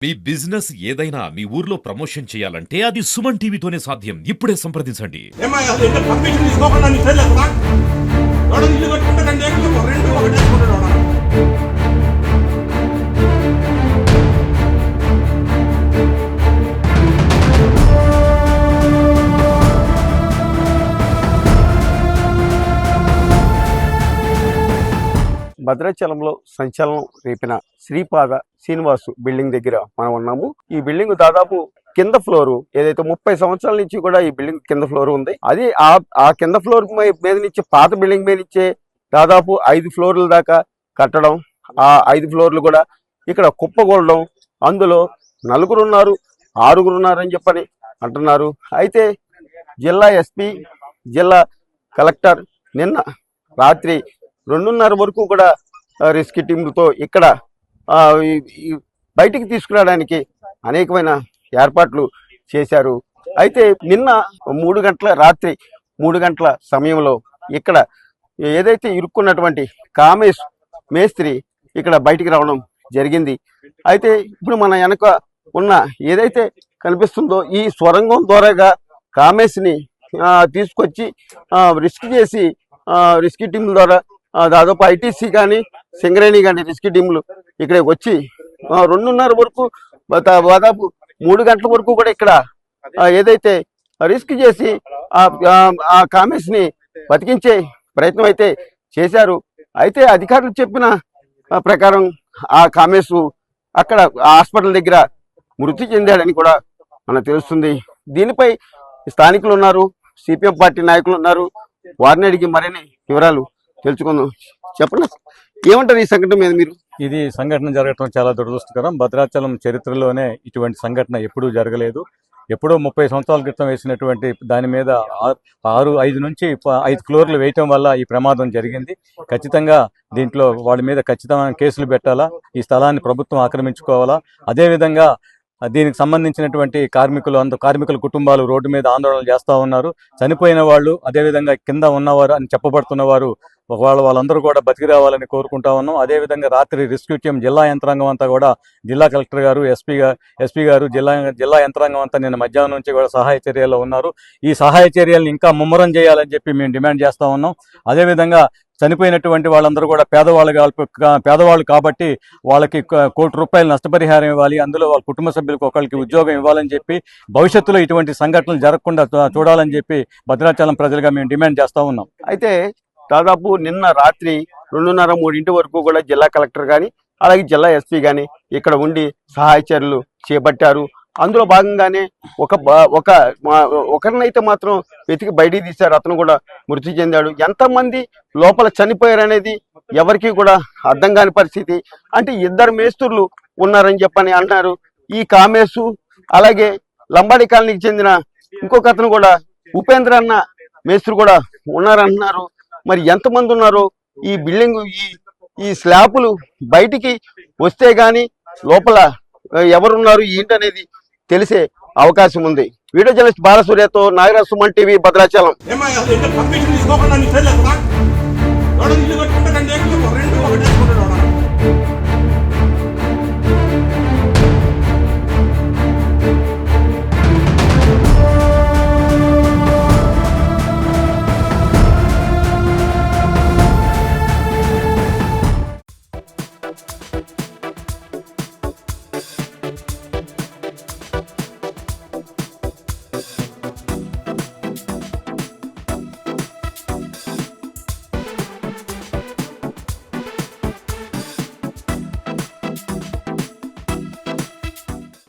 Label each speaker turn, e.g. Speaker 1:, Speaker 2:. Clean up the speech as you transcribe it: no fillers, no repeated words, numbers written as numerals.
Speaker 1: మీ business ఏదైనా మీ ఊర్లో promotion చేయాలంటే అది సుమన్ టీవీతోనే సాధ్యం. ఇప్పుడే సంప్రదించండి.
Speaker 2: పర్మిషన్ తీసుకోకుండా నీ సైడ్ లేదా ఇల్లు కట్టుకుంటారండి రెండు ఒకటేసుకుంటాడు.
Speaker 3: భద్రాచలంలో సంచలనం రేపిన శ్రీపాద శ్రీనివాసు బిల్డింగ్ దగ్గర మనం ఉన్నాము. ఈ బిల్డింగ్ దాదాపు కింద ఫ్లోరు ఏదైతే 30 సంవత్సరాల నుంచి కూడా ఈ బిల్డింగ్ కింద ఫ్లోర్ ఉంది. అది ఆ కింద ఫ్లోర్ మీద నుంచి పాత బిల్డింగ్ మీద నుంచే దాదాపు 5 ఫ్లోర్ల దాకా కట్టడం, ఆ 5 ఫ్లోర్లు కూడా ఇక్కడ కుప్పగొలడం, అందులో 4 ఉన్నారు 6 ఉన్నారు అని చెప్పని అంటున్నారు. అయితే జిల్లా ఎస్పీ జిల్లా కలెక్టర్ నిన్న రాత్రి 2:30 వరకు కూడా రెస్క్యూ టీంలతో ఇక్కడ బయటికి తీసుకురావడానికి అనేకమైన ఏర్పాట్లు చేశారు. అయితే నిన్న 3 గంటల రాత్రి 3 గంటల సమయంలో ఇక్కడ ఏదైతే ఇరుక్కున్నటువంటి కామేష్ మేస్త్రి ఇక్కడ బయటికి రావడం జరిగింది. అయితే ఇప్పుడు మన వెనక ఉన్న ఏదైతే కనిపిస్తుందో ఈ స్వరంగం ద్వారాగా కామేష్ని తీసుకొచ్చి రెస్క్యూ టీం ద్వారా దాదాపు ఐటీసీ కానీ సింగరేణి కానీ రెస్క్యూ టీంలు ఇక్కడికి వచ్చి 2:30 వరకు దాదాపు 3 గంటల వరకు కూడా ఇక్కడ ఏదైతే రెస్క్యూ చేసి ఆ కామేష్ని బతికించే ప్రయత్నం అయితే చేశారు. అయితే అధికారులు చెప్పిన ప్రకారం ఆ కామేష్ అక్కడ హాస్పిటల్ దగ్గర మృతి చెందాడని కూడా మనకు తెలుస్తుంది. దీనిపై స్థానికులు ఉన్నారు, సిపిఎం పార్టీ నాయకులు ఉన్నారు, వారిని అడిగి మరిన్ని వివరాలు తెలుసుకుందాం. చెప్పండి, ఏమంటారు ఈ సంఘటన మీద మీరు?
Speaker 4: ఇది సంఘటన జరగటం చాలా దురదృష్టకరం. భద్రాచలం చరిత్రలోనే ఇటువంటి సంఘటన ఎప్పుడూ జరగలేదు. ఎప్పుడో 30 సంవత్సరాల క్రితం వేసినటువంటి దాని మీద 5 నుంచి 5 ఫ్లోర్లు వేయటం వల్ల ఈ ప్రమాదం జరిగింది. ఖచ్చితంగా దీంట్లో వాళ్ళ మీద ఖచ్చితమైన కేసులు పెట్టాలా, ఈ స్థలాన్ని ప్రభుత్వం ఆక్రమించుకోవాలా. అదేవిధంగా దీనికి సంబంధించినటువంటి కార్మికుల కుటుంబాలు రోడ్డు మీద ఆందోళనలు చేస్తూ ఉన్నారు. చనిపోయిన వాళ్ళు అదేవిధంగా కింద ఉన్నవారు అని చెప్పబడుతున్న వారు వాళ్ళందరూ కూడా బతికి రావాలని కోరుకుంటా ఉన్నాం. అదేవిధంగా రాత్రి రెస్క్యూ టీం జిల్లా యంత్రాంగం అంతా కూడా జిల్లా కలెక్టర్ గారు, ఎస్పీ గారు, జిల్లా యంత్రాంగం అంతా నిన్న మధ్యాహ్నం నుంచి కూడా సహాయ చర్యల్లో ఉన్నారు. ఈ సహాయ చర్యలను ఇంకా ముమ్మరం చేయాలని చెప్పి మేము డిమాండ్ చేస్తూ ఉన్నాం. అదేవిధంగా చనిపోయినటువంటి వాళ్ళందరూ కూడా పేదవాళ్ళు కాబట్టి వాళ్ళకి ₹1 కోటి నష్టపరిహారం ఇవ్వాలి, అందులో వాళ్ళ కుటుంబ సభ్యులకు ఒకరికి ఉద్యోగం ఇవ్వాలని చెప్పి భవిష్యత్తులో ఇటువంటి సంఘటనలు జరగకుండా చూడాలని చెప్పి భద్రాచలం ప్రజలుగా మేము డిమాండ్ చేస్తూ ఉన్నాం.
Speaker 3: అయితే దాదాపు నిన్న రాత్రి 2:30, 3 వరకు కూడా జిల్లా కలెక్టర్ కానీ అలాగే జిల్లా ఎస్పీ కానీ ఇక్కడ ఉండి సహాయ చర్యలు చేపట్టారు. అందులో భాగంగానే ఒకరినైతే మాత్రం వెతికి బయటికి తీశారు, అతను కూడా మృతి చెందాడు. ఎంతమంది లోపల చనిపోయారనేది ఎవరికి కూడా అర్థం కాని పరిస్థితి. అంటే 2 మేస్త్రులు ఉన్నారని చెప్పని అంటున్నారు. ఈ కామేశు అలాగే లంబాడి కాలనీకి చెందిన ఇంకొక అతను కూడా ఉపేంద్ర అన్న మేస్త్రి కూడా ఉన్నారంటున్నారు. మరి ఎంతమంది ఉన్నారో ఈ బిల్డింగ్ ఈ స్లాపులు బయటికి వస్తే గాని లోపల ఎవరున్నారు ఏంటనేది తెలిసే అవకాశం ఉంది. వీడియో జర్నలిస్ట్ బాలసూర్యతో నాగరాజ్, సుమన్ టీవీ, భద్రాచలం.
Speaker 2: పర్మిషన్ తీసుకోకుండా నీ సైడ్ లేదా